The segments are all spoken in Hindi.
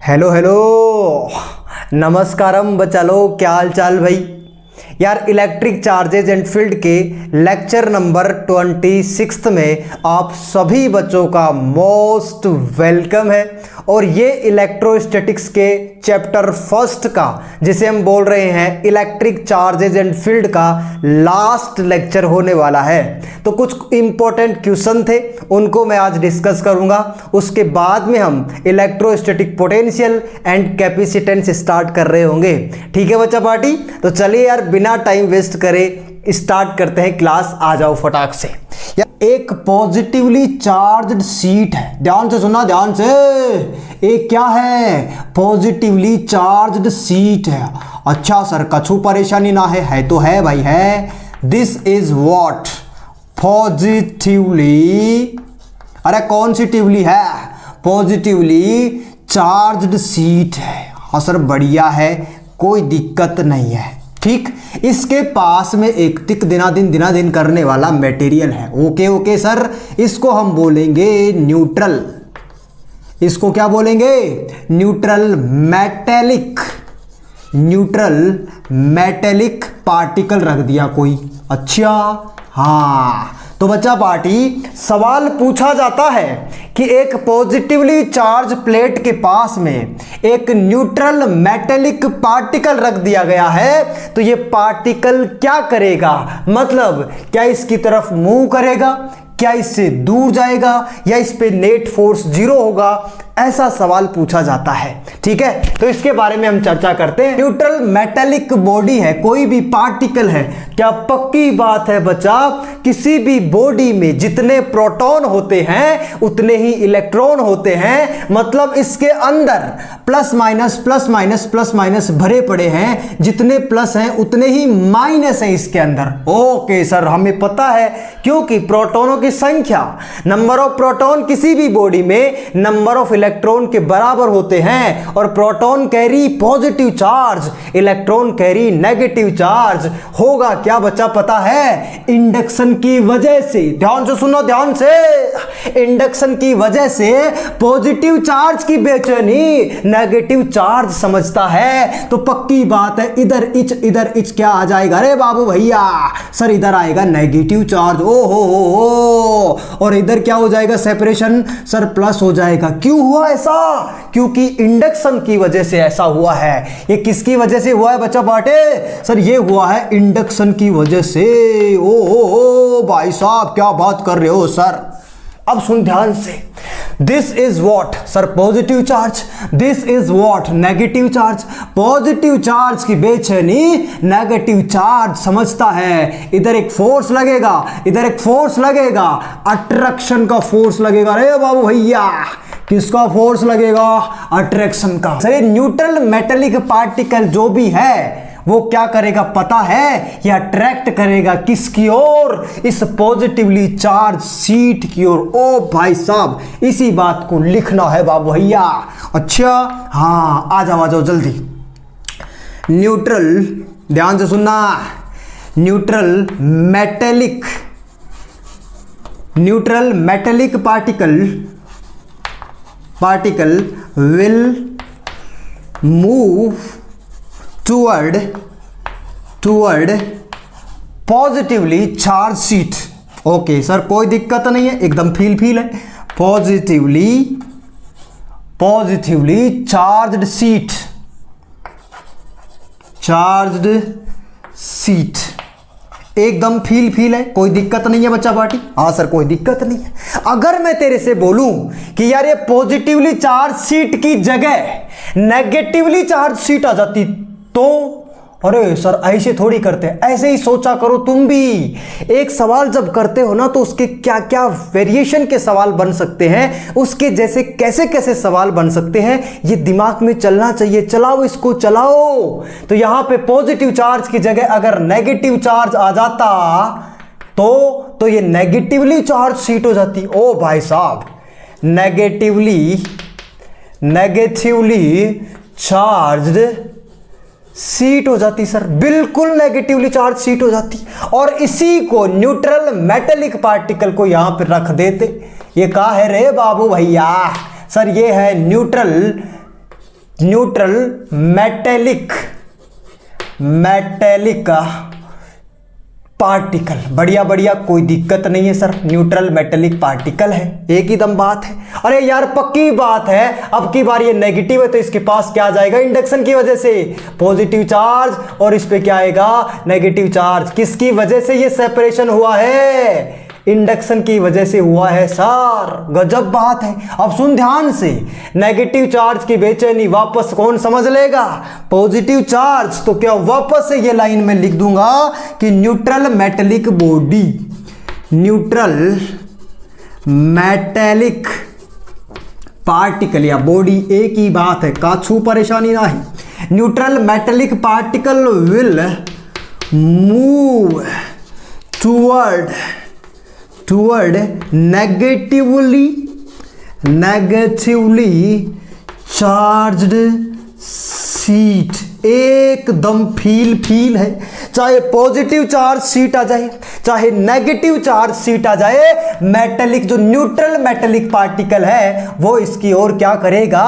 हेलो हेलो, नमस्कारम बच्चा लोग, क्या हाल चाल भाई। यार इलेक्ट्रिक चार्जेज एंड फील्ड के लेक्चर नंबर 26 में आप सभी बच्चों का मोस्ट वेलकम है। और ये इलेक्ट्रोस्टैटिक्स के चैप्टर फर्स्ट का, जिसे हम बोल रहे हैं इलेक्ट्रिक चार्जेज एंड फील्ड का लास्ट लेक्चर होने वाला है। तो कुछ इंपॉर्टेंट क्वेश्चन थे, उनको मैं आज डिस्कस करूंगा। उसके बाद में हम electrostatic potential and capacitance start कर रहे होंगे। ठीक है बच्चा पार्टी, तो चलिए यार बिना टाइम वेस्ट करे स्टार्ट करते हैं क्लास। आ जाओ फटाक से। एक पॉजिटिवली चार्ज्ड शीट है, ध्यान से सुनना, ध्यान से। एक क्या है? पॉजिटिवली चार्ज्ड शीट है। अच्छा सर, कछु परेशानी ना है तो है भाई, है। This is what? पॉजिटिवली, अरे कौन सी टिवली है? पॉजिटिवली चार्ज्ड शीट है। हाँ सर बढ़िया है, कोई दिक्कत नहीं है। ठीक, इसके पास में एक दिना दिन करने वाला मटेरियल है। ओके ओके सर, इसको हम बोलेंगे न्यूट्रल। इसको क्या बोलेंगे? Neutral metallic. Neutral metallic particle रख दिया कोई। अच्छा हाँ, तो बच्चा पार्टी सवाल पूछा जाता है कि एक पॉजिटिवली चार्ज प्लेट के पास में एक न्यूट्रल मेटेलिक पार्टिकल रख दिया गया है, तो ये पार्टिकल क्या करेगा? मतलब क्या इसकी तरफ मूव करेगा, क्या इससे दूर जाएगा, या इस पे नेट फोर्स जीरो होगा? ऐसा सवाल पूछा जाता है। ठीक है, तो इसके बारे में हम चर्चा करते हैं। न्यूट्रल मेटेलिक बॉडी है, कोई भी पार्टिकल है, क्या पक्की बात है बच्चा, किसी भी बॉडी में जितने प्रोटॉन होते हैं उतने ही इलेक्ट्रॉन होते हैं। मतलब इसके अंदर प्लस माइनस भरे पड़े हैं, जितने प्लस हैं उतने ही माइनस हैं इसके अंदर। ओके सर, हमें पता है, क्योंकि प्रोटॉनों की संख्या, नंबर ऑफ प्रोटॉन किसी भी बॉडी में नंबर ऑफ इलेक्ट्रॉन के बराबर होते हैं। और proton carry positive charge, electron carry negative charge. होगा क्या बच्चा पता है? इंडक्शन की वजह से, ध्यान से सुनो ध्यान से, इंडक्शन की वजह से पॉजिटिव चार्ज की बेचैनी नेगेटिव चार्ज समझता है। तो पक्की बात है, इधर इच क्या आ जाएगा? अरे बाबू भैया सर, इधर आएगा नेगेटिव चार्ज। ओ हो, और इधर क्या हो जाएगा? सेपरेशन सर प्लस हो जाएगा। क्यों हुआ ऐसा? क्योंकि इंडक्शन की वजह से ऐसा हुआ है। ये किसकी वजह से हुआ है बच्चा बाटे? सर ये हुआ है इंडक्शन की वजह से। ओ भाई साहब, क्या बात कर रहे हो सर। अब सुन ध्यान से। This is what sir? Positive charge. This is what? Negative charge. Positive charge की बेचैनी नेगेटिव चार्ज समझता है। इधर एक फोर्स लगेगा, इधर एक फोर्स लगेगा, अट्रैक्शन का फोर्स लगेगा। अरे बाबू भैया, किसका फोर्स लगेगा? अट्रैक्शन का। सर न्यूट्रल मेटेलिक पार्टिकल जो भी है वो क्या करेगा पता है? ये अट्रैक्ट करेगा किसकी ओर? इस पॉजिटिवली चार्ज शीट की ओर। ओ भाई साहब, इसी बात को लिखना है बाबू भैया। अच्छा हाँ, आ जाओ जल्दी। न्यूट्रल, ध्यान से सुनना, neutral metallic particle will move toward positively charge sheet. Okay sir, कोई दिक्कत नहीं है, एकदम फील है। पॉजिटिवली चार्ज्ड शीट एकदम फील है, कोई दिक्कत नहीं है बच्चा पार्टी। हाँ सर, कोई दिक्कत नहीं है। अगर मैं तेरे से बोलूं कि यार ये पॉजिटिवली चार्ज शीट की जगह नेगेटिवली चार्ज शीट आ जाती तो? अरे सर ऐसे थोड़ी करते हैं, ऐसे ही सोचा करो तुम भी। एक सवाल जब करते हो ना, तो उसके क्या क्या वेरिएशन के सवाल बन सकते हैं, उसके जैसे कैसे कैसे सवाल बन सकते हैं, ये दिमाग में चलना चाहिए। चलाओ इसको, चलाओ। तो यहां पे पॉजिटिव चार्ज की जगह अगर नेगेटिव चार्ज आ जाता तो ये नेगेटिवली चार्ज शीट हो जाती। ओ भाई साहब, नेगेटिवली चार्ज्ड शीट हो जाती सर, बिल्कुल नेगेटिवली चार्ज शीट हो जाती। और इसी को न्यूट्रल मेटेलिक पार्टिकल को यहां पर रख देते। ये क्या है रे बाबू भैया? सर ये है न्यूट्रल न्यूट्रल मेटेलिक पार्टिकल। बढ़िया बढ़िया, कोई दिक्कत नहीं है सर, न्यूट्रल मेटेलिक पार्टिकल है, एक ही दम बात है। अरे यार पक्की बात है, अब की बार ये नेगेटिव है तो इसके पास क्या जाएगा, इंडक्शन की वजह से पॉजिटिव चार्ज, और इस पे क्या आएगा, नेगेटिव चार्ज। किसकी वजह से ये सेपरेशन हुआ है, इंडक्शन की वजह से हुआ है सर। गजब बात है। अब सुन ध्यान से, नेगेटिव चार्ज की बेचैनी वापस कौन समझ लेगा, पॉजिटिव चार्ज। तो क्या वापस से ये लाइन में लिख दूंगा कि neutral metallic body, neutral metallic particle या बॉडी एक ही बात है, काछू परेशानी नहीं। Neutral metallic particle will move toward negatively charged seat. एकदम फील है, चाहे पॉजिटिव चार्ज सीट आ जाए चाहे नेगेटिव चार्ज सीट आ जाए, मेटेलिक जो न्यूट्रल मेटेलिक पार्टिकल है वो इसकी ओर क्या करेगा,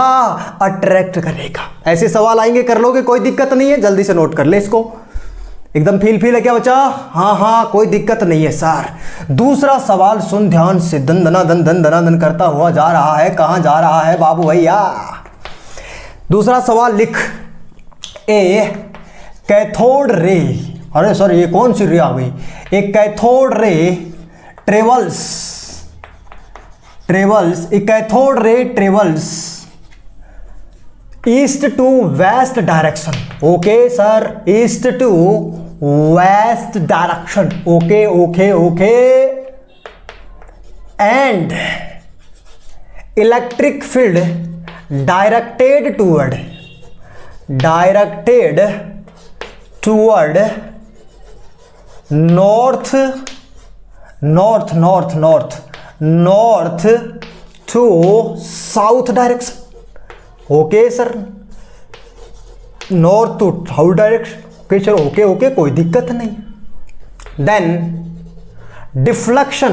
अट्रैक्ट करेगा। ऐसे सवाल आएंगे, कर लोगे, कोई दिक्कत नहीं है, जल्दी से नोट कर ले इसको। एकदम फील है क्या बच्चा, हाँ कोई दिक्कत नहीं है सर। दूसरा सवाल सुन ध्यान से, दन दना करता हुआ जा रहा है, कहां जा रहा है बाबू भैया। दूसरा सवाल लिख, ए कैथोड रे, अरे सर ये कौन सी रे आ गई, एक कैथोड रे ट्रेवल्स, एक cathode ray travels east to west direction. Okay sir, east to west direction, okay and electric field directed toward north to south direction. Okay sir, north to south direction. Okay चलो, ओके कोई दिक्कत नहीं। Then deflection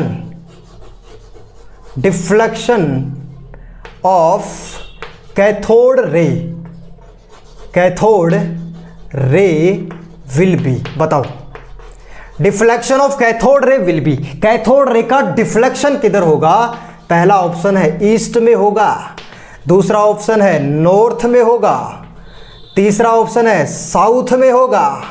of cathode ray will be, बताओ deflection of cathode ray will be, cathode ray का डिफ्लेक्शन किधर होगा। पहला ऑप्शन है ईस्ट में होगा, दूसरा ऑप्शन है नॉर्थ में होगा, तीसरा ऑप्शन है साउथ में होगा,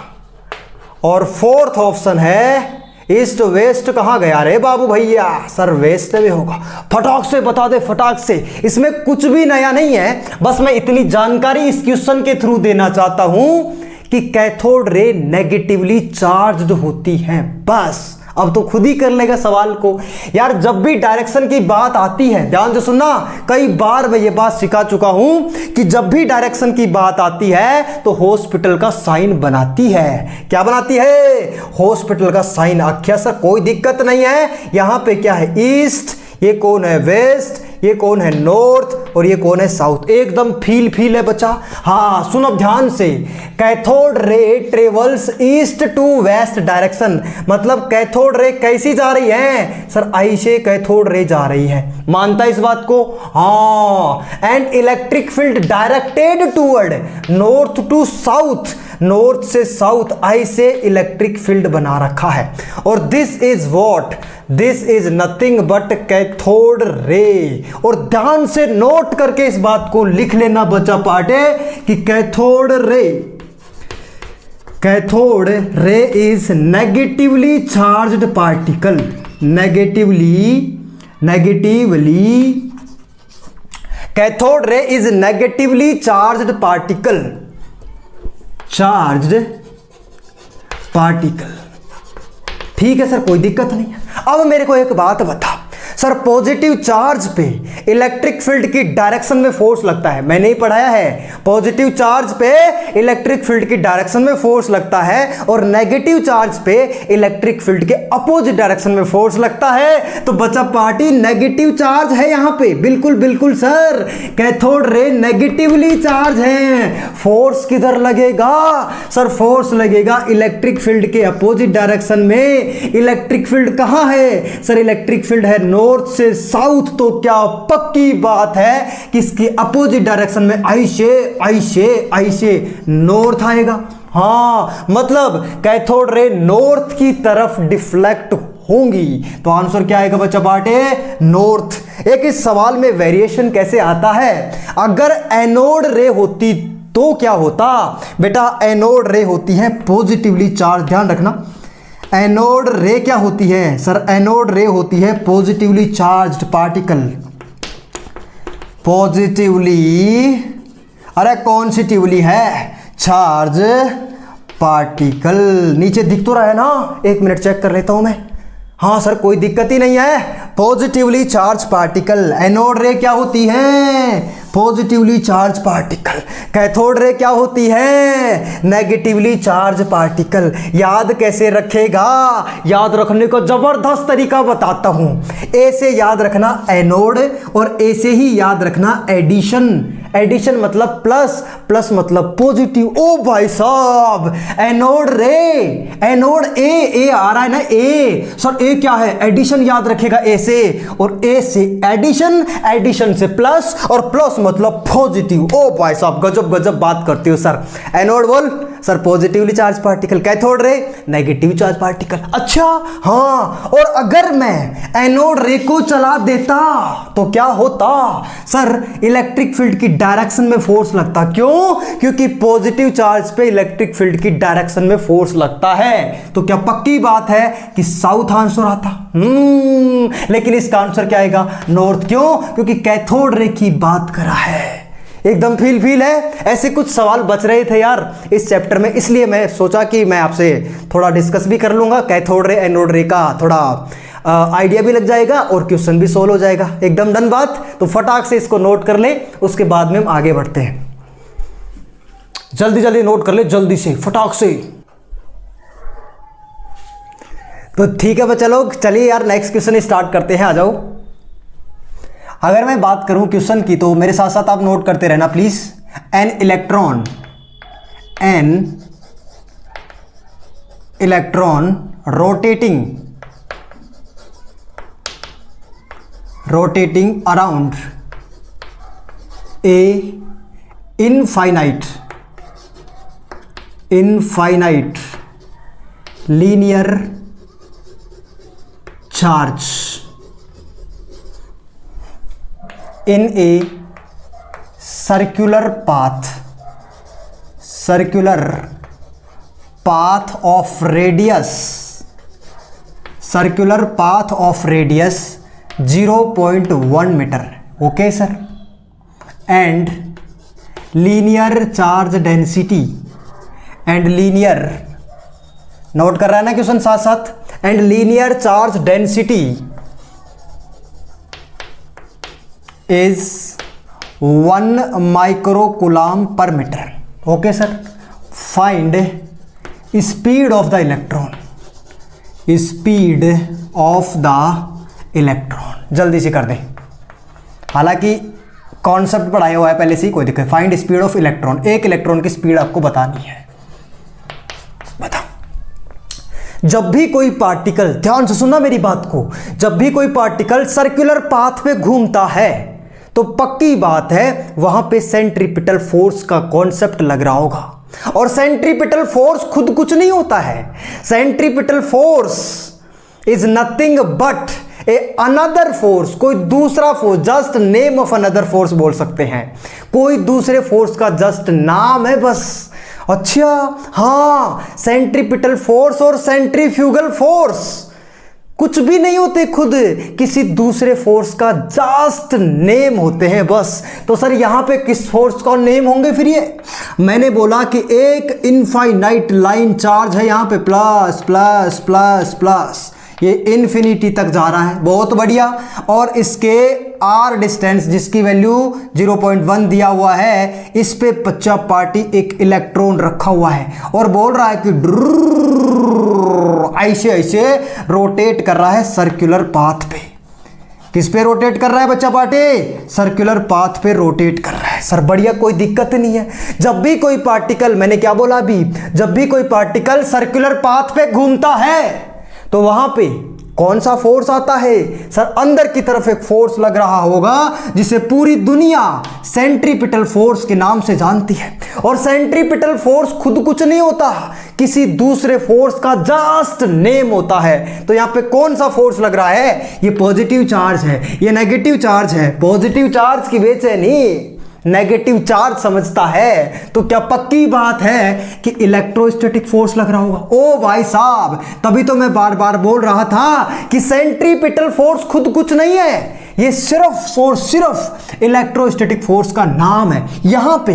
और फोर्थ ऑप्शन है ईस्ट वेस्ट। कहां गया रे बाबू भैया, सर वेस्ट में होगा। फटाक से बता दे, फटाक से, इसमें कुछ भी नया नहीं है, बस मैं इतनी जानकारी इस क्वेश्चन के थ्रू देना चाहता हूं कि कैथोड रे नेगेटिवली चार्ज्ड होती है, बस। अब तो खुद ही कर लेगा सवाल को। यार जब भी डायरेक्शन की बात आती है, ध्यान से सुनना, कई बार मैं ये बात सिखा चुका हूं कि जब भी डायरेक्शन की बात आती है तो हॉस्पिटल का साइन बनाती है। क्या बनाती है, हॉस्पिटल का साइन। आख्या सर कोई दिक्कत नहीं है, यहां पे क्या है ईस्ट, ये कौन है वेस्ट, ये कौन है नॉर्थ, और ये कौन है साउथ। एकदम फील है बच्चा। हाँ सुन अब ध्यान से, cathode ray travels east to west direction, मतलब कैथोड रे कैसी जा रही है सर, ऐसे कैथोड रे जा रही है। मानता है इस बात को, हाँ। And electric field directed toward north to south, north से साउथ ऐसे इलेक्ट्रिक फील्ड बना रखा है। और this is what, this is nothing but cathode ray. और ध्यान से नोट करके इस बात को लिख लेना बच्चा पार्टे कि cathode ray is negatively charged particle, cathode ray is negatively charged particle. ठीक है सर, कोई दिक्कत नहीं है। अब मेरे को एक बात बता, सर पॉजिटिव चार्ज पे इलेक्ट्रिक फील्ड की डायरेक्शन में फोर्स लगता है, मैंने ही पढ़ाया है, पॉजिटिव चार्ज पे इलेक्ट्रिक फील्ड की डायरेक्शन में फोर्स लगता है, और नेगेटिव चार्ज पे इलेक्ट्रिक फील्ड के अपोजिट डायरेक्शन में फोर्स लगता है। तो बच्चा पार्टी नेगेटिव चार्ज है यहां पे, बिल्कुल sir, cathode ray negatively charge है। फोर्स किधर लगेगा सर, फोर्स लगेगा इलेक्ट्रिक फील्ड के अपोजिट डायरेक्शन में। इलेक्ट्रिक फील्ड कहां है सर, इलेक्ट्रिक फील्ड है नॉर्थ नॉर्थ से साउथ तो क्या पक्की बात है कि इसके अपोजिट डायरेक्शन में ऐसे ऐसे ऐसे नॉर्थ आएगा। हाँ, मतलब कैथोड रे नॉर्थ की तरफ डिफ्लेक्ट होंगी। तो आंसर क्या आएगा बच्चा बाटे? नॉर्थ। एक इस सवाल में वेरिएशन कैसे आता है, अगर एनोड रे होती तो क्या होता बेटा? एनोड रे होती है पॉजिटिवली चार्ज, ध्यान रखना। एनोड रे क्या होती है सर? एनोड रे होती है पॉजिटिवली चार्ज्ड पार्टिकल। पॉजिटिवली, अरे कॉन्सिटिवली है चार्ज पार्टिकल। नीचे दिख तो रहा है ना? एक मिनट चेक कर लेता हूं मैं। हाँ सर, कोई दिक्कत ही नहीं है। Positively charge particle. एनोड रे क्या होती है? Positively charge particle. Cathode ray क्या होती है? Negatively charge particle. याद कैसे रखेगा? याद रखने का जबरदस्त तरीका बताता हूं। ए से याद रखना एनोड, और ए से ही याद रखना एडिशन। एडिशन मतलब प्लस, प्लस मतलब पॉजिटिव। ओ भाई साहब, एनोड रे, एनोड ए आ रहा है ना? ए सर, ए क्या है? एडिशन याद रखेगा ए से, और ए से एडिशन, एडिशन से प्लस, और प्लस मतलब पॉजिटिव। ओ भाई साहब, गजब गजब बात करते हो सर। एनोड बोल sir positively charge particle, cathode ray negative charge particle. अच्छा हाँ, और अगर मैं एनोड रे को चला देता तो क्या होता सर? इलेक्ट्रिक फील्ड की डायरेक्शन में फोर्स लगता। क्यों? क्योंकि पॉजिटिव चार्ज पे इलेक्ट्रिक फील्ड की डायरेक्शन में फोर्स लगता है। तो क्या पक्की बात है कि साउथ आंसर आता? लेकिन इसका आंसर क्या आएगा? नॉर्थ। क्यों? क्योंकि कैथोड रे की बात करा है। एकदम फील है। ऐसे कुछ सवाल बच रहे थे यार इस चैप्टर में, इसलिए मैं सोचा कि मैं आपसे थोड़ा डिस्कस भी कर लूंगा। कैथोड रे एनोड रे का थोड़ा आइडिया भी लग जाएगा और क्वेश्चन भी सोल्व हो जाएगा। एकदम डन बात। तो फटाक से इसको नोट कर ले, उसके बाद में हम आगे बढ़ते हैं। जल्दी जल्दी नोट कर ले, जल्दी से, फटाक से। तो ठीक है बच्चा लोग, चलिए यार नेक्स्ट क्वेश्चन स्टार्ट करते हैं। आ जाओ। अगर मैं बात करूं क्वेश्चन की तो मेरे साथ साथ आप नोट करते रहना please. An electron rotating around a infinite linear charge in a circular path of radius 0.1 meter. okay sir, and linear charge density and linear, note कर रहा है ना क्वेश्चन साथ साथ, and linear charge density is 1 microcoulomb per meter. okay sir, find speed of the electron. जल्दी से कर दे, हालांकि कॉन्सेप्ट पढ़ाया हुआ है पहले से ही, कोई दिक्कत। फाइंड स्पीड ऑफ इलेक्ट्रॉन, एक इलेक्ट्रॉन की स्पीड आपको बतानी है। बताओ। जब भी कोई पार्टिकल, ध्यान से सुनना मेरी बात को, जब भी कोई पार्टिकल सर्कुलर पाथ पे घूमता है तो पक्की बात है वहां पे सेंट्रीपिटल फोर्स का कॉन्सेप्ट लग रहा होगा। और सेंट्रीपिटल फोर्स खुद कुछ नहीं होता है। Centripetal force is nothing but a another force, कोई दूसरा force, just name of another force बोल सकते हैं। कोई दूसरे फोर्स का जस्ट नाम है बस। अच्छा हाँ, सेंट्रीपिटल फोर्स और सेंट्रीफ्यूगल फोर्स कुछ भी नहीं होते, खुद किसी दूसरे फोर्स का जस्ट नेम होते हैं बस। तो सर यहां पे किस फोर्स का नेम होंगे फिर? ये मैंने बोला कि एक इनफाइनाइट लाइन चार्ज है यहां पे, प्लस प्लस प्लस प्लस, ये इन्फिनिटी तक जा रहा है। बहुत बढ़िया। और इसके आर डिस्टेंस जिसकी वैल्यू 0.1 दिया हुआ है, इस पे बच्चा पार्टी एक इलेक्ट्रॉन रखा हुआ है और बोल रहा है कि ऐसे ऐसे रोटेट कर रहा है सर्कुलर पाथ पे। किस पे रोटेट कर रहा है बच्चा पार्टी? सर्कुलर पाथ पे रोटेट कर रहा है। सर बढ़िया, कोई दिक्कत नहीं है। जब भी कोई पार्टिकल, मैंने क्या बोला अभी, जब भी कोई पार्टिकल सर्कुलर पाथ पे घूमता है तो वहां पे कौन सा फोर्स आता है सर? अंदर की तरफ एक फोर्स लग रहा होगा जिसे पूरी दुनिया सेंट्रीपिटल फोर्स के नाम से जानती है। और सेंट्रीपिटल फोर्स खुद कुछ नहीं होता, किसी दूसरे फोर्स का जस्ट नेम होता है। तो यहां पे कौन सा फोर्स लग रहा है? ये पॉजिटिव चार्ज है, ये नेगेटिव चार्ज है। पॉजिटिव चार्ज की बेचैनी नेगेटिव चार्ज समझता है, तो क्या पक्की बात है कि इलेक्ट्रोस्टैटिक फोर्स लग रहा होगा? ओ भाई साहब, तभी तो मैं बार बार बोल रहा था कि सेंट्रीपिटल फोर्स खुद कुछ नहीं है, ये सिर्फ और सिर्फ इलेक्ट्रोस्टैटिक फोर्स का नाम है। यहां पे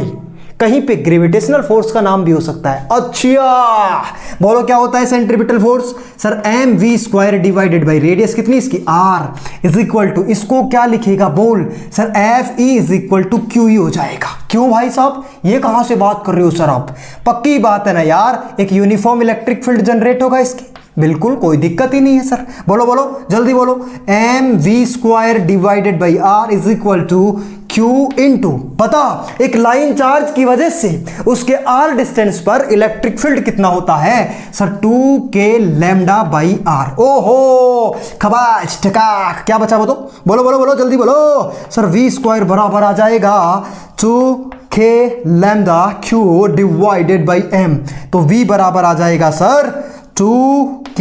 कहीं पे ग्रेविटेशनल फोर्स का नाम भी हो सकता है। अच्छा बोलो क्या होता है centripetal force? Sir mv² divided by radius कितनी इसकी r इज इक्वल टू, इसको क्या लिखेगा बोल? Sir Fe is equal to QE हो जाएगा। क्यों भाई साहब, ये कहां से बात कर रहे हो सर आप? पक्की बात है ना यार, एक यूनिफॉर्म इलेक्ट्रिक फील्ड जनरेट होगा इसकी, बिल्कुल कोई दिक्कत ही नहीं है सर। बोलो बोलो जल्दी बोलो, mv² divided by r is equal to Q into, पता एक लाइन चार्ज की वजह से उसके r डिस्टेंस पर इलेक्ट्रिक फील्ड कितना होता है sir? 2k lambda by r। ओहो खबाज टकाक, क्या बचा बोलो बोलो बोलो बोलो जल्दी बोलो सर। v² बराबर आ जाएगा 2k lambda Q divided by m, तो v बराबर आ जाएगा sir 2k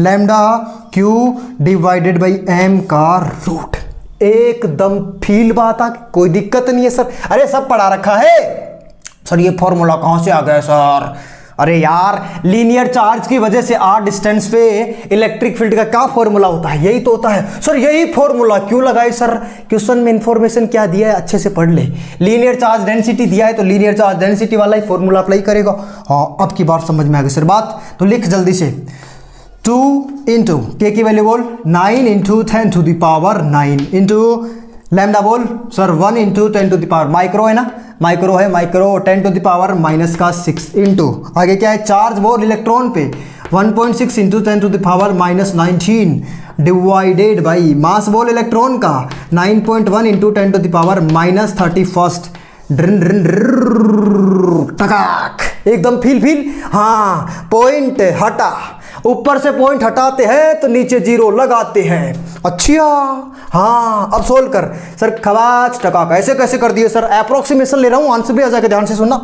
lambda Q divided by m का रूट। एकदम फील बात आ, कोई दिक्कत नहीं है सर। अरे सब पढ़ा रखा है सर, ये फॉर्मूला कहां से आ गया सर? अरे यार लीनियर चार्ज की वजह से r डिस्टेंस पे इलेक्ट्रिक फील्ड का क्या फॉर्मूला होता है? यही तो होता है सर। यही फॉर्मूला क्यों लगाए सर? क्वेश्चन में इंफॉर्मेशन क्या दिया है अच्छे से पढ़ ले। लीनियर चार्ज डेंसिटी दिया है तो लीनियर चार्ज डेंसिटी वाला ही फॉर्मूला अप्लाई करेगा। हाँ अब की बार समझ में आ गई सर बात, तो लिख जल्दी से। 2 इंटू के की वैल्यू बोल 9 into 10 to the power 9 into lambda बोल sir 1 into 10 to the power, micro है ना, माइक्रो है, micro 10 to the power minus का 6 इंटू आगे क्या है चार्ज बोल इलेक्ट्रॉन पे 1.6 into 10 to the power minus 19 divided by mass बोल इलेक्ट्रॉन का 9.1 into 10 to the power minus 31 ड्रिन ड्रिन टकाक, एकदम फील। हाँ पॉइंट हटा, ऊपर से पॉइंट हटाते हैं तो नीचे जीरो लगाते हैं। अच्छा हाँ अब सोल्व कर सर। खवाच टकाक ऐसे कैसे कर दिए सर? अप्रोक्सीमेशन ले रहा हूँ, आंसर भी आ जाएगा, ध्यान से सुनना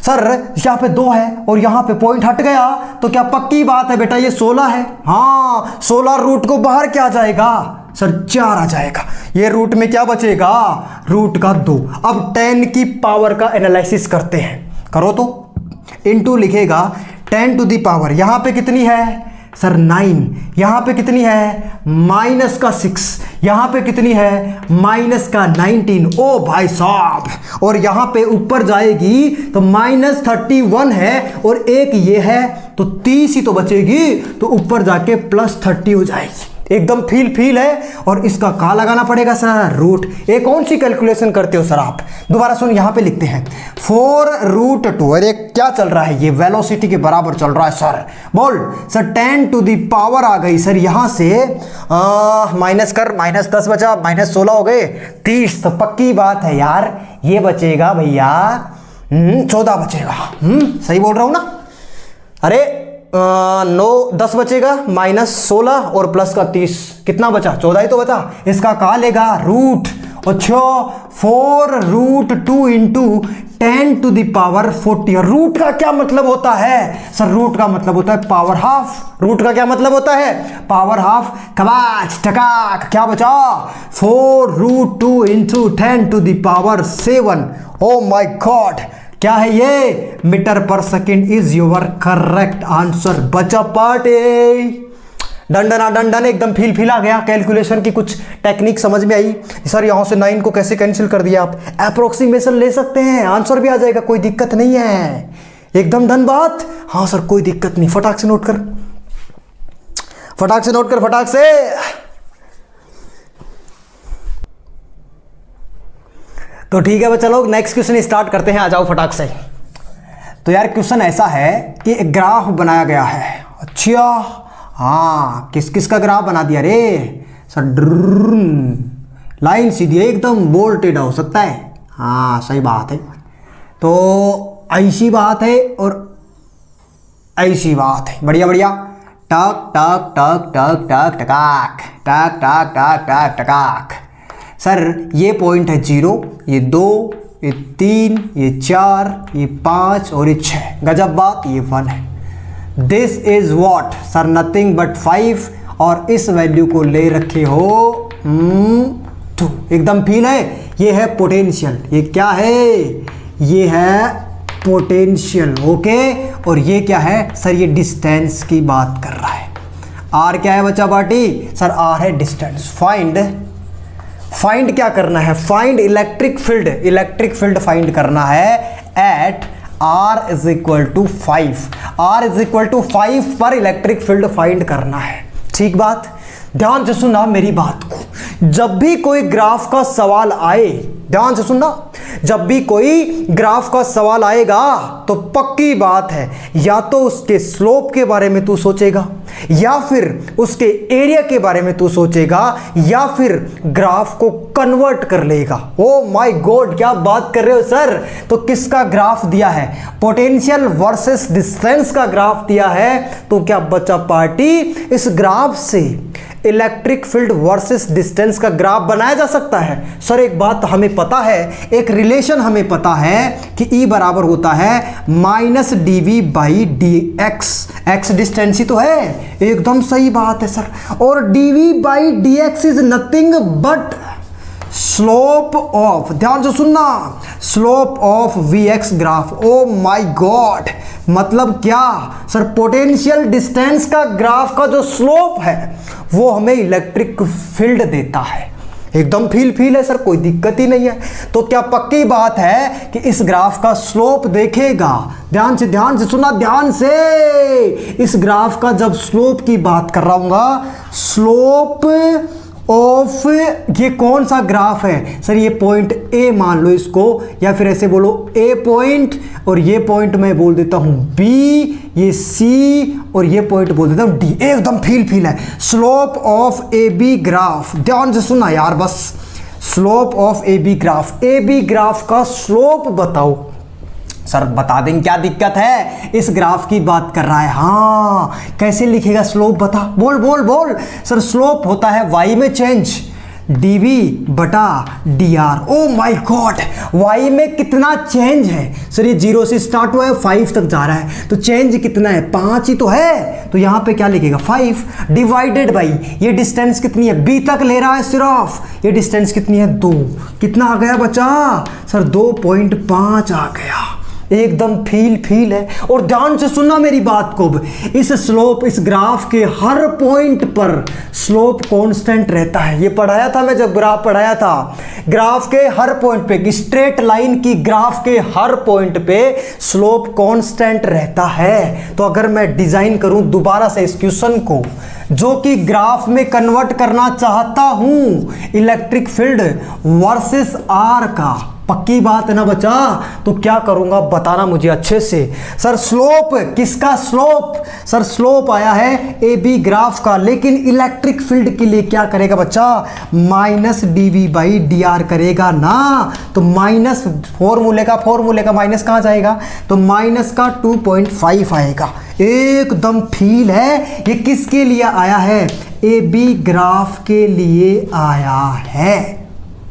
सर। यहाँ पे 2 है और यहाँ पे पॉइंट हट गया, तो क्या पक्की बात है बेटा ये 16 है? हाँ 16 रूट को बाहर क्या आ जाएगा सर? 4 आ जाएगा। ये रूट में क्या बचेगा? रूट का 2। अब 10 की पावर का एनालिसिस करते हैं, करो तो। इनटू लिखेगा 10 टू दी पावर, यहां पे कितनी है सर? 9, यहां पे कितनी है? माइनस का 6, यहां पे कितनी है? माइनस का 19। ओ भाई साहब, और यहां पे ऊपर जाएगी तो माइनस 31 है और एक ये है तो 30 ही तो बचेगी, तो ऊपर जाके प्लस 30 हो जाएगी। एकदम फील है। और इसका का लगाना पड़ेगा सर? रूट। ये कौन सी कैलकुलेशन करते हो सर आप? दोबारा सुन, यहां पे लिखते हैं 4√2। अरे क्या चल रहा है? ये वेलोसिटी के बराबर चल रहा है सर। बोल सर 10 टू दी पावर आ गई सर, यहां से माइनस कर, माइनस 10 बचा, माइनस 16 हो गए 30, तो पक्की बात है यार ये बचेगा भैया 14 बचेगा। सही बोल रहा हूं ना? अरे 10 बचेगा, माइनस 16 और प्लस का 30, कितना बचा? 14 ही तो बचा। इसका कहा लेगा रूट। अच्छा 4√2 into 10 to the power 40। Root का क्या मतलब होता है सर? रूट का मतलब होता है पावर हाफ। रूट का क्या मतलब होता है? Power half. कबाच टकाक, क्या बचा? 4√2 into 10 to the power 7। Oh my god, क्या है ये? मीटर पर second is your correct answer. बचा पार्ट ए। डंडन डंडन, एकदम फील आ गया। कैलकुलेशन की कुछ टेक्निक समझ में आई सर। यहां से 9 को कैसे कैंसिल कर दिया आप? अप्रोक्सीमेशन ले सकते हैं, आंसर भी आ जाएगा, कोई दिक्कत नहीं है। एकदम डन बात। हाँ सर कोई दिक्कत नहीं, फटाक से नोट कर, फटाक से नोट कर, फटाक से। तो ठीक है बच्चा लोग, नेक्स्ट क्वेश्चन स्टार्ट करते हैं, आ जाओ फटाक से। तो यार क्वेश्चन ऐसा है कि एक ग्राफ बनाया गया है। अच्छा हाँ, किस किस का ग्राफ बना दिया रे सर? लाइन सीधी है एकदम, बोल्ड टेढ़ा हो सकता है। हाँ सही बात है। तो ऐसी बात है और ऐसी बात है, बढ़िया बढ़िया। टक टक टक टक टक टकाक, टक टक टक टक टकाक। सर ये पॉइंट है 0, ये 2, ये 3, ये 4, ये 5 और ये 6। गजब बात, ये 1 है। This is what sir, nothing but 5, और इस वैल्यू को ले रखे हो 2। एकदम फील है। ये है पोटेंशियल। ये क्या है? ये है पोटेंशियल। ओके, और ये क्या है सर? ये डिस्टेंस की बात कर रहा है। आर क्या है बच्चा पार्टी? सर आर है डिस्टेंस। फाइंड क्या करना है? Find electric field. Electric field find करना है at R is equal to 5। R is equal to 5 पर इलेक्ट्रिक फील्ड फाइंड करना है। ठीक बात, ध्यान से सुनना मेरी बात को। जब भी कोई ग्राफ का सवाल आए, ध्यान से सुनना, जब भी कोई ग्राफ का सवाल आएगा तो पक्की बात है, या तो उसके स्लोप के बारे में तू सोचेगा, या फिर उसके एरिया के बारे में तू सोचेगा, या फिर ग्राफ को कन्वर्ट कर लेगा। ओ माय गॉड, क्या बात कर रहे हो सर? तो किसका ग्राफ दिया है? पोटेंशियल वर्सेस डिस्टेंस का ग्राफ दिया है। तो क्या बच्चा पार्टी इस ग्राफ से इलेक्ट्रिक फील्ड वर्सेस डिस्टेंस का ग्राफ बनाया जा सकता है? सर एक बात हमें पता है, एक रिलेशन हमें पता है कि E बराबर होता है -dV by dx। x distance ही तो है। एकदम सही बात है सर। और dV by dx is nothing but slope of, ध्यान से सुनना, slope of Vx graph. Oh my god, मतलब क्या सर? पोटेंशियल डिस्टेंस का ग्राफ का जो स्लोप है वो हमें इलेक्ट्रिक फील्ड देता है। एकदम फील है सर, कोई दिक्कत ही नहीं है। तो क्या पक्की बात है कि इस ग्राफ का स्लोप देखेगा? ध्यान से सुना, ध्यान से। इस ग्राफ का जब स्लोप की बात कर रहा हूँ, स्लोप ऑफ, ये कौन सा ग्राफ है सर? ये पॉइंट ए मान लो इसको, या फिर ऐसे बोलो ए पॉइंट, और ये पॉइंट मैं बोल देता हूं बी, ये सी, और ये पॉइंट बोल देता हूं डी। एकदम फील है। Slope of A B graph, ध्यान से सुना यार बस। Slope of A B graph, A B graph का स्लोप बताओ। सर बता दें, क्या दिक्कत है? इस ग्राफ की बात कर रहा है। हाँ, कैसे लिखेगा स्लोप? बता, बोल। सर स्लोप होता है y में चेंज, dv बटा dr। O my God, y में कितना चेंज है? सर ये 0 से स्टार्ट हुआ है, 5 तक जा रहा है, तो चेंज कितना है? 5 ही तो है। तो यहाँ पे क्या लिखेगा? 5 डिवाइडेड बाई, ये डिस्टेंस कितनी है? b तक ले रहा है सिर्फ, ये डिस्टेंस कितनी है? 2। कितना आ गया बच्चा? सर 2.5 आ गया। एकदम फील है। और ध्यान से सुनना मेरी बात को। इस स्लोप, इस ग्राफ के हर पॉइंट पर स्लोप कांस्टेंट रहता है। ये पढ़ाया था मैं जब ग्राफ पढ़ाया था। ग्राफ के हर पॉइंट पे, स्ट्रेट लाइन की ग्राफ के हर पॉइंट पे स्लोप कांस्टेंट रहता है। तो अगर मैं डिजाइन करूं दोबारा से इस क्वेश्चन को, जो कि ग्राफ में कन्वर्ट करना चाहता हूं इलेक्ट्रिक फील्ड वर्सेस आर का, पक्की बात है ना बच्चा? तो क्या करूंगा बताना मुझे अच्छे से। सर स्लोप, किसका स्लोप? सर स्लोप आया है ए बी ग्राफ का, लेकिन इलेक्ट्रिक फील्ड के लिए क्या करेगा बच्चा? -dV बाई dr करेगा ना। तो माइनस फॉर्मूले का माइनस कहाँ जाएगा? तो माइनस का 2.5 आएगा। एकदम फील है। ये किसके लिए आया है? ए बी ग्राफ के लिए आया है।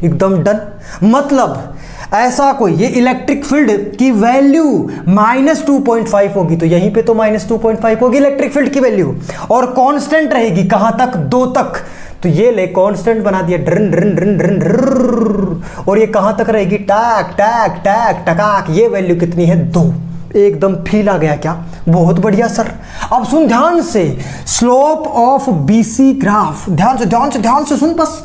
एकदम डन। मतलब ऐसा कोई, ये इलेक्ट्रिक फील्ड की वैल्यू -2.5 होगी, तो यहीं पे तो -2.5 होगी इलेक्ट्रिक फील्ड की वैल्यू, और कांस्टेंट रहेगी कहां तक? 2 तक। तो ये ले कांस्टेंट बना दिया, drawn drawn drawn drawn drawn, और ये कहां तक रहेगी? टैक टैक टैक टकाक। ये वैल्यू कितनी है? 2। एकदम फील आ गया क्या? बहुत बढ़िया सर। अब सुन ध्यान से, स्लोप ऑफ बीसी ग्राफ, ध्यान से सुन बस।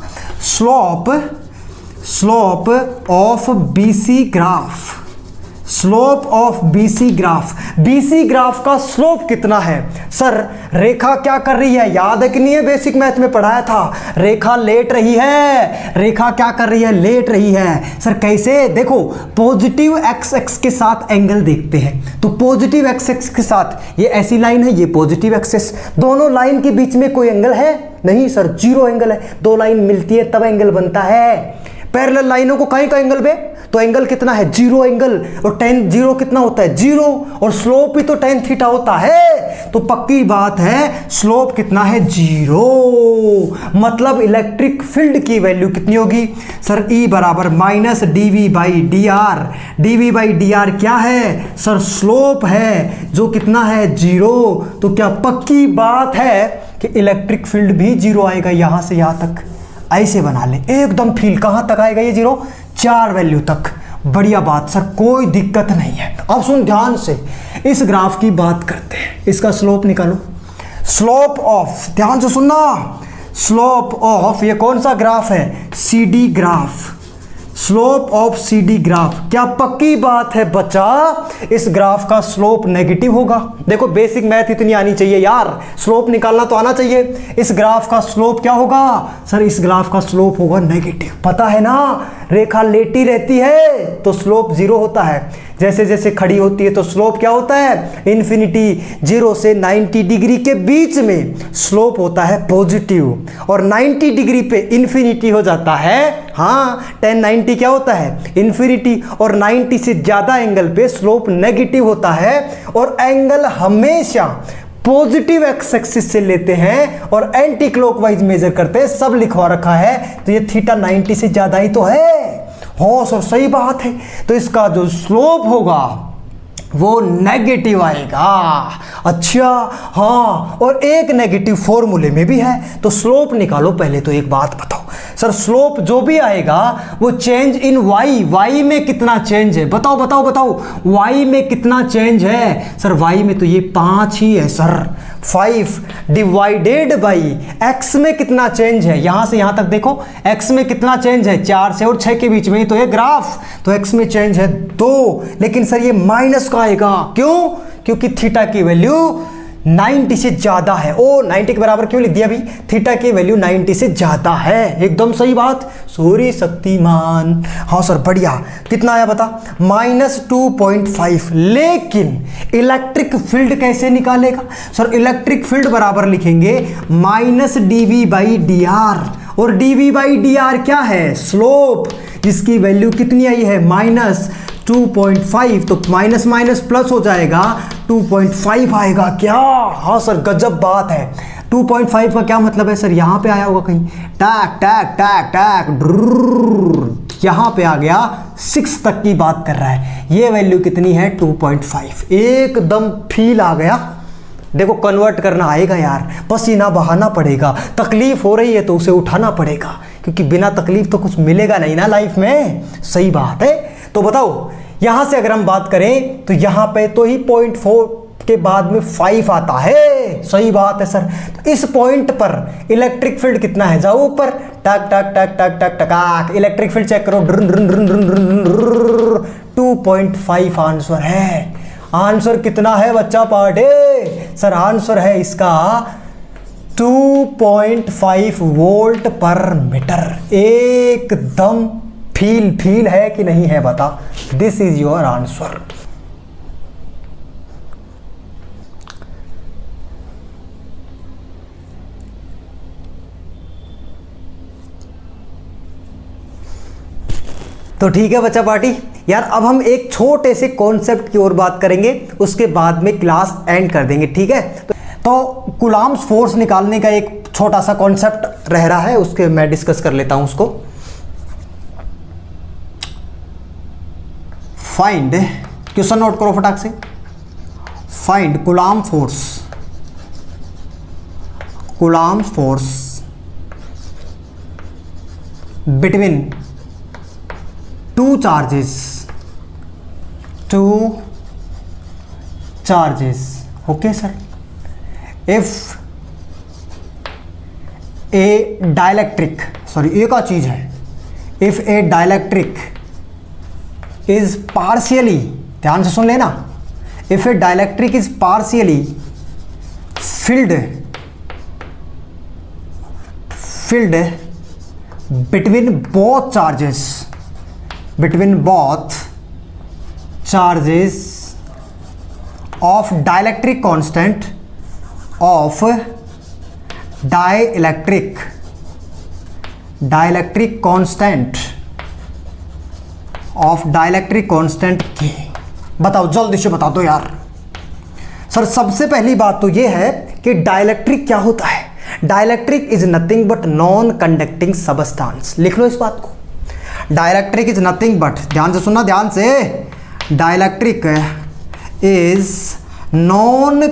Slope of BC graph, slope of BC graph, BC graph का स्लोप कितना है? सर रेखा क्या कर रही है? याद है कि नहीं है? बेसिक मैथ में पढ़ाया था। रेखा लेट रही है। रेखा क्या कर रही है? लेट रही है। सर कैसे? देखो, पॉजिटिव एक्स एक्स के साथ एंगल देखते हैं। तो पॉजिटिव एक्स एक्स के साथ ये ऐसी लाइन है, ये पॉजिटिव एक्सेस, दोनों लाइन के बीच में कोई एंगल है? नहीं सर, 0 एंगल है। 2 लाइन मिलती है तब एंगल बनता है। पैरेलल लाइनों को कहीं का एंगल पे तो एंगल कितना है, जीरो एंगल, और tan जीरो कितना होता है, जीरो, और स्लोप भी तो tan थीटा होता है, तो पक्की बात है स्लोप कितना है, जीरो। मतलब इलेक्ट्रिक फील्ड की वैल्यू कितनी होगी सर, E बराबर minus dv by D R. dv by D R क्या है सर, स्लोप है जो कितना है, जीरो। तो क्या पक्की बात है कि इलेक्ट्रिक फील्ड भी जीरो आएगा, यहां से यहां तक ऐसे बना ले एकदम फील, कहां तक आएगा ये जीरो, 4 वैल्यू तक। बढ़िया बात सर, कोई दिक्कत नहीं है। अब सुन ध्यान से, इस ग्राफ की बात करते हैं, इसका स्लोप निकालो। स्लोप ऑफ, ध्यान से सुनना, स्लोप ऑफ, ये कौन सा ग्राफ है, CD graph. Slope of CD graph, क्या पक्की बात है बच्चा इस ग्राफ का स्लोप नेगेटिव होगा। देखो बेसिक मैथ इतनी आनी चाहिए यार, स्लोप निकालना तो आना चाहिए। इस ग्राफ का स्लोप क्या होगा सर, इस ग्राफ का स्लोप होगा नेगेटिव। पता है ना, रेखा लेटी रहती है तो स्लोप जीरो होता है, जैसे जैसे खड़ी होती है तो स्लोप क्या होता है, इन्फिनिटी। 0 से 90 डिग्री के बीच में स्लोप होता है पॉजिटिव, और 90 डिग्री पे इन्फिनिटी हो जाता है, हाँ tan 90 क्या होता है, इन्फिनिटी, और 90 से ज़्यादा एंगल पे स्लोप नेगेटिव होता है। और एंगल हमेशा पॉजिटिव एक्स एक्सिस से लेते हैं और एंटी क्लॉकवाइज मेजर करते हैं, सब लिखवा रखा है। तो ये थीटा 90 से ज़्यादा ही तो है, हो सर सही बात है। तो इसका जो स्लोप होगा वो नेगेटिव आएगा। अच्छा हाँ, और एक नेगेटिव फॉर्मूले में भी है, तो स्लोप निकालो। पहले तो एक बात बताओ सर, स्लोप जो भी आएगा वो चेंज इन y में कितना चेंज है, बताओ बताओ बताओ, y में कितना चेंज है सर, y में तो ये 5 ही है सर, 5 डिवाइडेड बाई x में कितना चेंज है, यहां से यहां तक देखो x में कितना चेंज है, 4 से और 6 के बीच में तो ये ग्राफ, तो x में चेंज है 2, लेकिन सर ये माइनस का आएगा, क्यों, क्योंकि थीटा की वैल्यू 90 से ज्यादा है। ओ 90 के बराबर क्यों लिख दिया अभी, थीटा की वैल्यू 90 से ज्यादा है, एकदम सही बात, सॉरी शक्तिमान। हाँ सर बढ़िया, कितना आया बता, -2.5। लेकिन इलेक्ट्रिक फील्ड कैसे निकालेगा सर, इलेक्ट्रिक फील्ड बराबर लिखेंगे -dv बाई डी आर, और dv बाई डी आर क्या है, स्लोप, जिसकी वैल्यू कितनी आई है, -2.5, तो माइनस माइनस प्लस हो जाएगा, 2.5 आएगा क्या, हाँ सर गजब बात है। 2.5 का क्या मतलब है सर, यहाँ पे आया होगा कहीं, टैक टैक टैक टैक, यहाँ पे आ गया, 6 तक की बात कर रहा है, ये वैल्यू कितनी है 2.5, एकदम फील आ गया। देखो कन्वर्ट करना आएगा यार, पसीना बहाना पड़ेगा, तकलीफ हो रही है तो उसे उठाना पड़ेगा, क्योंकि बिना तकलीफ तो कुछ मिलेगा नहीं ना लाइफ में, सही बात है। तो बताओ यहां से अगर हम बात करें तो यहां पे तो ही 0.4 के बाद में 5 आता है, सही बात है सर। तो इस पॉइंट पर इलेक्ट्रिक फील्ड कितना है, जाओ ऊपर, टक टक टक टक टक टक, इलेक्ट्रिक फील्ड चेक करो, 2.5 आंसर है। आंसर कितना है बच्चा पार्टे सर, आंसर है इसका 2.5 वोल्ट पर मीटर। एकदम फील है कि नहीं है बता, दिस इज योर आंसर। तो ठीक है बच्चा पार्टी यार, अब हम एक छोटे से कॉन्सेप्ट की ओर बात करेंगे, उसके बाद में क्लास एंड कर देंगे, ठीक है। तो कूलॉम्स फोर्स निकालने का एक छोटा सा कॉन्सेप्ट रह रहा है, उसके मैं डिस्कस कर लेता हूं उसको। फाइंड, क्वेश्चन नोट करो फटाक से, find coulomb force between two charges, okay sir, if a dielectric, sorry एक और चीज है, if a dielectric is partially, ध्यान से सुन लेना, if a dielectric is partially filled between both charges of dielectric constant of dielectric constant of dielectric constant के। बताओ जल्दी से बता दो यार। सर सबसे पहली बात तो ये है कि डाइलेक्ट्रिक क्या होता है। Dielectric is nothing but non conducting substance. लिख लो इस बात को। डाइलेक्ट्रिक इज नथिंग बट, ध्यान से सुनना ध्यान से, dielectric is non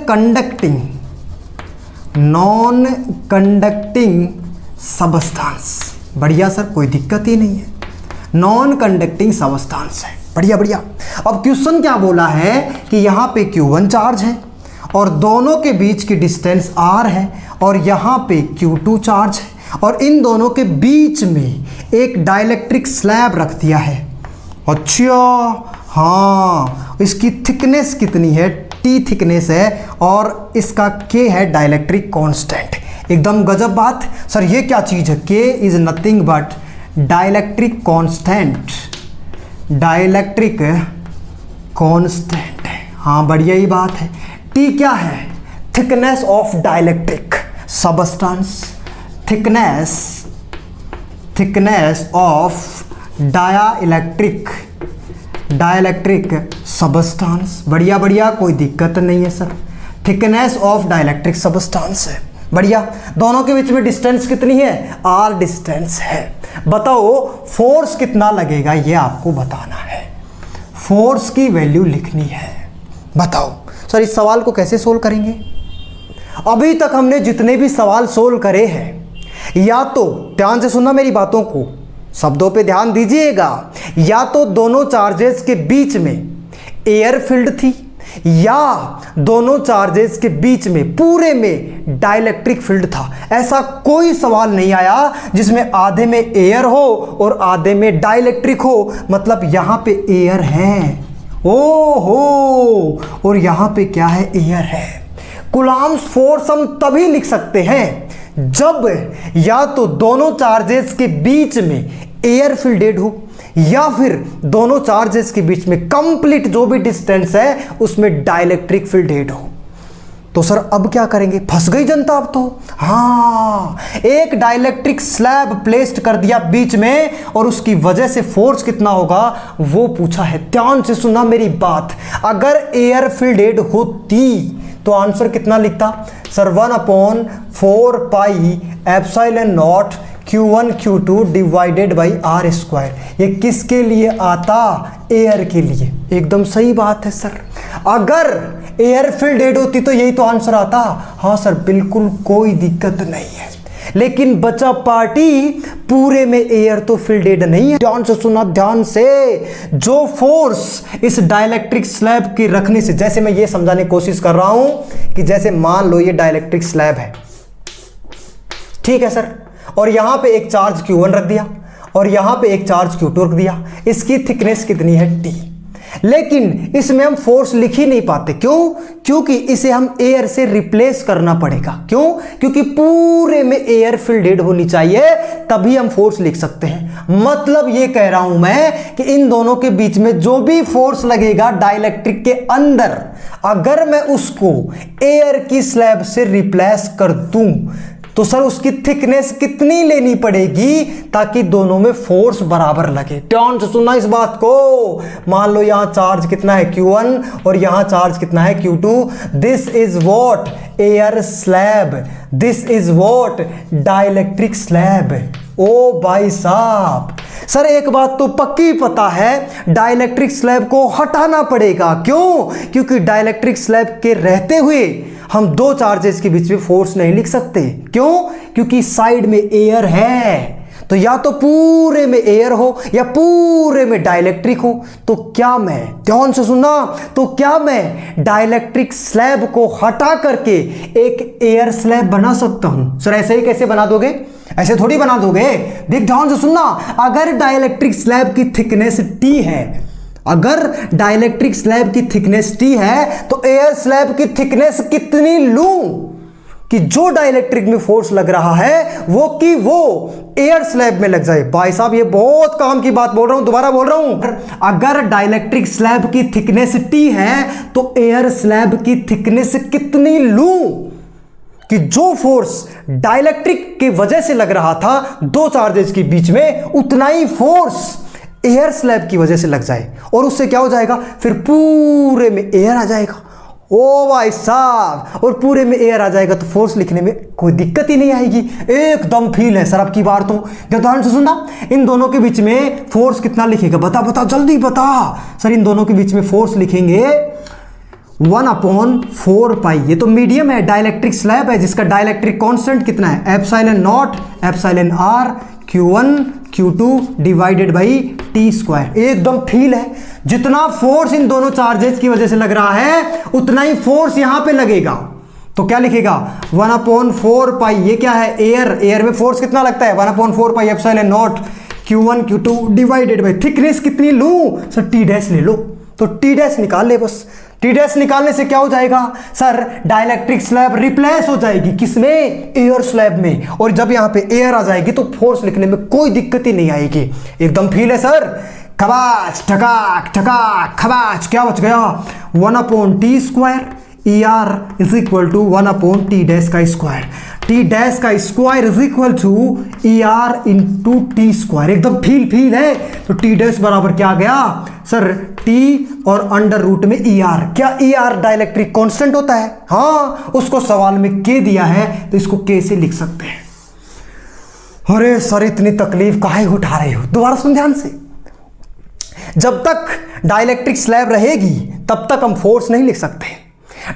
conducting substance. बढ़िया सर, कोई दिक्कत ही नहीं है, नॉन कंडक्टिंग सबस्टेंस है। बढ़िया बढ़िया। अब क्वेश्चन क्या बोला है कि यहाँ पे Q1 चार्ज है और दोनों के बीच की डिस्टेंस R है और यहाँ पे Q2 चार्ज है और इन दोनों के बीच में एक डाइलेक्ट्रिक स्लैब रख दिया है। अच्छा हाँ, इसकी थिकनेस कितनी है, T थिकनेस है और इसका K है डाइलेक्ट्रिक कांस्टेंट। एकदम गजब बात। सर ये क्या चीज़ है, K is nothing but dielectric constant, dielectric constant. हाँ बढ़िया ही बात है। T क्या है, thickness of dielectric substance, thickness of dielectric substance. बढ़िया बढ़िया, कोई दिक्कत नहीं है sir, thickness of dielectric substance है। बढ़िया। दोनों के बीच में डिस्टेंस कितनी है, R डिस्टेंस है। बताओ फोर्स कितना लगेगा, ये आपको बताना है, फोर्स की वैल्यू लिखनी है। बताओ सर इस सवाल को कैसे सोल्व करेंगे। अभी तक हमने जितने भी सवाल सोल्व करे हैं, या तो ध्यान से सुनना मेरी बातों को, शब्दों पे ध्यान दीजिएगा, या तो दोनों चार्जेस के बीच में एयर फील्ड थी या दोनों चार्जेस के बीच में पूरे में डाइलेक्ट्रिक फील्ड था। ऐसा कोई सवाल नहीं आया जिसमें आधे में एयर हो और आधे में डाइलेक्ट्रिक हो। मतलब यहां पे एयर है, ओहो, और यहां पे क्या है, एयर है। कूलम्ब्स फोर्स हम तभी लिख सकते हैं जब या तो दोनों चार्जेस के बीच में एयर फील्डेड हो या फिर दोनों चार्जेस के बीच में कंप्लीट जो भी डिस्टेंस है उसमें डाइलेक्ट्रिक फील्डेड हो। तो सर अब क्या करेंगे, फंस गई जनता अब तो। हाँ, एक डाइलेक्ट्रिक स्लैब प्लेस्ड कर दिया बीच में और उसकी वजह से फोर्स कितना होगा वो पूछा है। ध्यान से सुनना मेरी बात। अगर एयर फील्डेड होती तो आंसर कितना लिखता sir, 1/4 pi epsilon not Q1 Q2 divided by R square. ये किसके लिए आता, एयर के लिए। एकदम सही बात है सर, अगर एयर फील्डेड होती तो यही तो आंसर आता। हाँ सर बिल्कुल कोई दिक्कत नहीं है, लेकिन बचा पार्टी पूरे में एयर तो फील्डेड नहीं है। ध्यान से सुना ध्यान से, जो फोर्स इस डाइलेक्ट्रिक स्लैब के रखने से, जैसे मैं ये समझाने की कोशिश कर रहा हूं कि जैसे मान लो ये डाइलेक्ट्रिक स्लैब है, ठीक है सर, और यहां पे एक चार्ज Q1 रख दिया और यहां पे एक चार्ज Q2 रख दिया। इसकी थिकनेस कितनी है, T। लेकिन इसमें हम फोर्स लिख ही नहीं पाते, क्यों, क्योंकि इसे हम एयर से रिप्लेस करना पड़ेगा। क्यों, क्योंकि पूरे में एयर फील्डेड होनी चाहिए तभी हम फोर्स लिख सकते हैं। मतलब ये कह रहा हूं मैं कि इन दोनों के बीच में जो भी फोर्स लगेगा डाइलेक्ट्रिक के अंदर, अगर मैं उसको एयर की स्लैब से रिप्लेस कर दूं तो सर उसकी थिकनेस कितनी लेनी पड़ेगी ताकि दोनों में फोर्स बराबर लगे। ध्यान से सुनना इस बात को। मान लो यहां चार्ज कितना है Q1 और यहां चार्ज कितना है Q2। This is what, air slab, this is what, dielectric slab. ओ भाई साहब, सर एक बात तो पक्की पता है, डाइलेक्ट्रिक स्लैब को हटाना पड़ेगा। क्यों, क्योंकि डाइलेक्ट्रिक स्लैब के रहते हुए हम दो चार्जेस के बीच में फोर्स नहीं लिख सकते। क्यों, क्योंकि साइड में एयर है। तो या तो पूरे में एयर हो या पूरे में डाइलेक्ट्रिक हो। तो क्या मैं, ध्यान से सुनना, तो क्या मैं डाइलेक्ट्रिक स्लैब को हटा करके एक एयर स्लैब बना सकता हूं। सर ऐसे ही कैसे बना दोगे, ऐसे थोड़ी बना दोगे। देख ध्यान से सुनना, अगर डाइलेक्ट्रिक स्लैब की थिकनेस T है, अगर डाइलेक्ट्रिक स्लैब की थिकनेस T है तो एयर स्लैब की थिकनेस कितनी लूं कि जो डाइलेक्ट्रिक में फोर्स लग रहा है वो कि वो एयर स्लैब में लग जाए। भाई साहब ये बहुत काम की बात बोल रहा हूं, दोबारा बोल रहा हूं। अगर डाइलेक्ट्रिक स्लैब की थिकनेस T है तो एयर स्लैब की थिकनेस कितनी लूं कि जो फोर्स डाइलेक्ट्रिक की वजह से लग रहा था दो चार्जेस के बीच में, उतना ही फोर्स एयर स्लैब की वजह से लग जाए और उससे क्या हो जाएगा, फिर पूरे में एयर आ जाएगा। ओ भाई साहब, और पूरे में एयर आ जाएगा तो फोर्स लिखने में कोई दिक्कत ही नहीं आएगी, एकदम फील है सर। अब की बार तो ध्यान से सुनना, इन दोनों के बीच में फोर्स कितना लिखेगा, बता बता जल्दी बता सर। इन दोनों के बीच में फोर्स लिखेंगे 1/4 पाई। ये तो मीडियम है, डाइलेक्ट्रिक स्लैब है जिसका डाइलेक्ट्रिक कांस्टेंट कितना है, epsilon not epsilon R Q1 Q2 divided by T square. एकदम फील है, जितना फोर्स इन दोनों चार्जेस की वजह से लग रहा है उतना ही फोर्स यहां पे लगेगा। तो क्या लिखेगा 1/4 पाई, ये क्या है एयर, एयर में फोर्स कितना लगता है 1/4 pi epsilon not Q1 Q2 divided by thickness कितनी लूं सर, टी डैश ले लो। तो टी डैश निकाल ले बस। टी डैश निकालने से क्या हो जाएगा सर, डाइलेक्ट्रिक स्लैब रिप्लेस हो जाएगी किसमें, एयर स्लैब में। और जब यहां पे एयर आ जाएगी तो फोर्स लिखने में कोई दिक्कत ही नहीं आएगी, एकदम फील है सर। खबाच ठकाक ठकाक खबाच, क्या बच गया 1/t square ER is equal to 1/t dash का स्क्वायर। टी डैश का square is equal to ER into T square. एकदम फील है। तो टी डैश बराबर क्या आ गया सर, टी और अंडर रूट में ER। क्या ER डाइलेक्ट्रिक कांस्टेंट होता है, हाँ उसको सवाल में K दिया है तो इसको K से लिख सकते हैं। अरे सर इतनी तकलीफ काहे उठा रहे हो, दोबारा सुन ध्यान से। जब तक डाइलेक्ट्रिक स्लैब रहेगी तब तक हम फोर्स नहीं लिख सकते।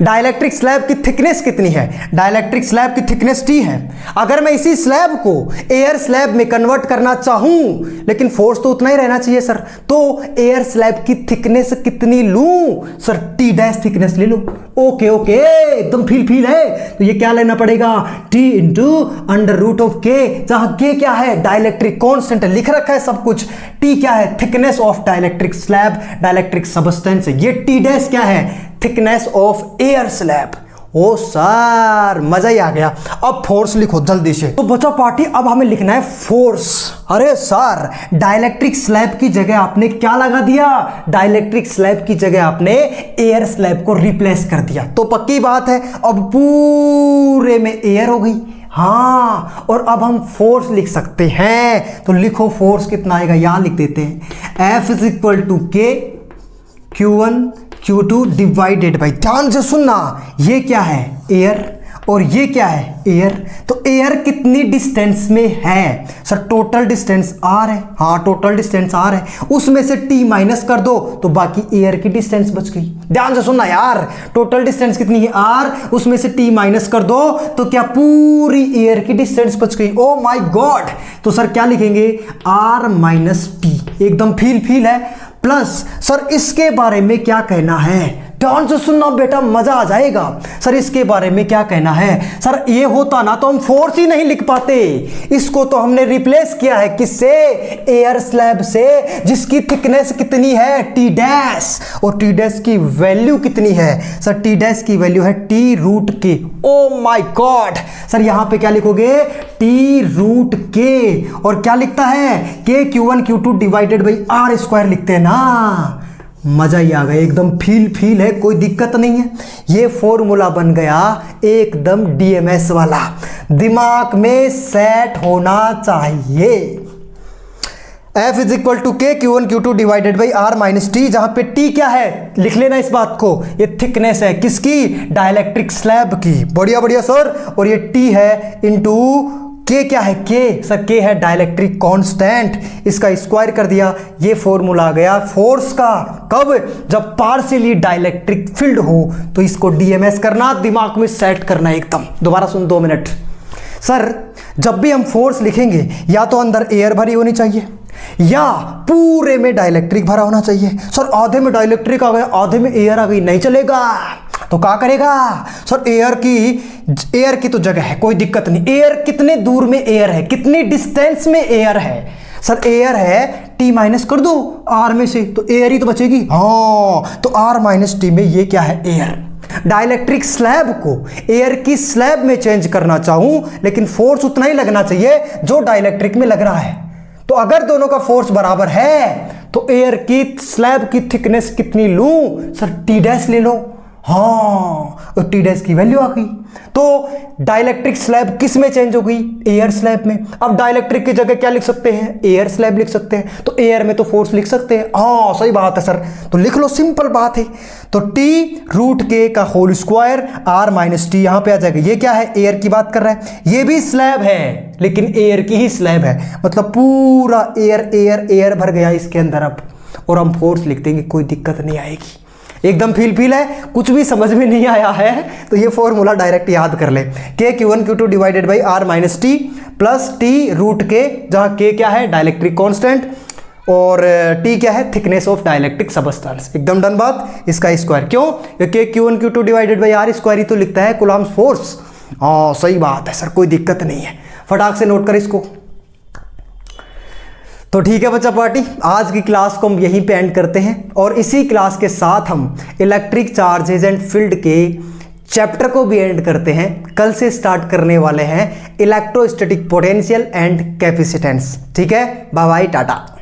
डाइलेक्ट्रिक स्लैब की थिकनेस कितनी है, डाइलेक्ट्रिक स्लैब की थिकनेस T है। अगर मैं इसी स्लैब को एयर स्लैब में कन्वर्ट करना चाहूं, लेकिन फोर्स तो उतना ही रहना चाहिए सर, तो एयर स्लैब की थिकनेस कितनी लूं सर, T डैश थिकनेस ले लूं। ओके ओके, एकदम फील है। तो ये क्या लेना पड़ेगा, T into under root of K, जहां K क्या है डाइलेक्ट्रिक कांस्टेंट है, लिख रखा है सब कुछ। T क्या है, thickness of dielectric slab, dielectric substance है। ये T डैश क्या है, thickness of air slab. Oh sir मजा ही आ गया। अब फोर्स लिखो जल्दी से। तो बचा पार्टी, अब हमें लिखना है फोर्स। अरे सर डाइलेक्ट्रिक स्लैब की जगह आपने क्या लगा दिया, डाइलेक्ट्रिक स्लैब की जगह आपने एयर स्लैब को रिप्लेस कर दिया। तो पक्की बात है अब पूरे में एयर हो गई, हाँ। और अब हम फोर्स लिख सकते हैं। तो लिखो फोर्स कितना आएगा, यहां लिख देते हैं F is equal to K Q1 Q2 divided by, ध्यान से सुनना, ये क्या है एयर और ये क्या है एयर। तो एयर कितनी डिस्टेंस में है सर, टोटल डिस्टेंस R है, हाँ टोटल डिस्टेंस R है, उसमें से T माइनस कर दो तो बाकी एयर की डिस्टेंस बच गई। ध्यान से सुनना यार, टोटल डिस्टेंस कितनी है R, उसमें से T माइनस कर दो तो क्या पूरी एयर की डिस्टेंस बच गई। ओ माय गॉड, तो सर क्या लिखेंगे R माइनस T। एकदम फील है। प्लस सर इसके बारे में क्या कहना है, ध्यान से सुनना बेटा मजा आ जाएगा। सर इसके बारे में क्या कहना है, सर ये होता ना तो हम फोर्स ही नहीं लिख पाते, इसको तो हमने रिप्लेस किया है किससे, एयर स्लैब से, जिसकी थिकनेस कितनी है T डैश, और T डैश की वैल्यू कितनी है सर, T डैश की वैल्यू है T√K। O my God, sir यहां पे क्या लिखोगे T√K, और क्या लिखता है K Q1 Q2 divided by R square लिखते हैं ना। मजा ही आ गया, एकदम फील है, कोई दिक्कत नहीं है। ये फॉर्मूला बन गया एकदम DMS वाला, दिमाग में सेट होना चाहिए। F is equal to K Q1 Q2 divided by R minus T, जहां पे T क्या है लिख लेना इस बात को, ये थिकनेस है किसकी, डाइलेक्ट्रिक स्लैब की। बढ़िया सर, और ये T है इंटू K क्या है, K सर K है डाइलेक्ट्रिक कांस्टेंट, इसका स्क्वायर कर दिया। ये फॉर्मूला आ गया फोर्स का, कब, जब पार्शियली डाइलेक्ट्रिक फील्ड हो। तो इसको DMS करना, दिमाग में सेट करना एकदम। दोबारा सुन 2 मिनट। सर जब भी हम फोर्स लिखेंगे या तो अंदर एयर भरी होनी चाहिए या पूरे में डाइलेक्ट्रिक भरा होना चाहिए। सर आधे में डाइलेक्ट्रिक आ गया आधे में एयर आ गई, नहीं चलेगा। तो क्या करेगा सर, एयर की तो जगह है, कोई दिक्कत नहीं। एयर कितने दूर में एयर है, कितनी डिस्टेंस में एयर है सर, एयर है T माइनस कर दो R में से तो एयर ही तो बचेगी, हाँ। तो R माइनस T में ये क्या है एयर। डाइलेक्ट्रिक स्लैब को एयर की स्लैब में चेंज करना चाहूं, लेकिन फोर्स उतना ही लगना चाहिए जो डाइलेक्ट्रिक में लग रहा है। तो अगर दोनों का फोर्स बराबर है तो एयर की स्लैब की थिकनेस कितनी लूं सर, T डैश ले लो, हाँ, टी डैश की वैल्यू आ गई। तो डाइलेक्ट्रिक स्लैब किस में चेंज हो गई? एयर स्लैब में। अब डाइलेक्ट्रिक की जगह क्या लिख सकते हैं? एयर स्लैब लिख सकते हैं। तो एयर में तो फोर्स लिख सकते हैं। हाँ सही बात है सर, तो लिख लो, सिंपल बात है। तो t√k का whole square r minus T यहां पे आ जाएगा। ये क्या है? एयर की बात कर रहा है। ये भी स्लैब है लेकिन एयर की ही स्लैब है, मतलब पूरा एयर एयर एयर भर गया इसके अंदर। अब और हम फोर्स लिख देंगे, कोई दिक्कत नहीं आएगी। एकदम फील है, कुछ भी समझ में नहीं आया है तो ये फॉर्मूला डायरेक्ट याद कर ले। k(q1q2) divided by r minus T plus t√k, जहां k क्या है? डाइलेक्ट्रिक कांस्टेंट और t क्या है? Thickness of dielectric substance. एकदम डन बात। इसका स्क्वायर क्यों? k(q1q2) divided by r square ही तो लिखता है कूलम्ब्स फोर्स। हाँ सही बात है सर, कोई दिक्कत नहीं है, फटाक से नोट कर इसको। तो ठीक है बच्चा पार्टी, आज की क्लास को हम यहीं पे एंड करते हैं और इसी क्लास के साथ हम इलेक्ट्रिक चार्जेज एंड फील्ड के चैप्टर को भी एंड करते हैं। कल से स्टार्ट करने वाले हैं इलेक्ट्रोस्टैटिक पोटेंशियल एंड कैपेसिटेंस। ठीक है, बाय बाय, टाटा।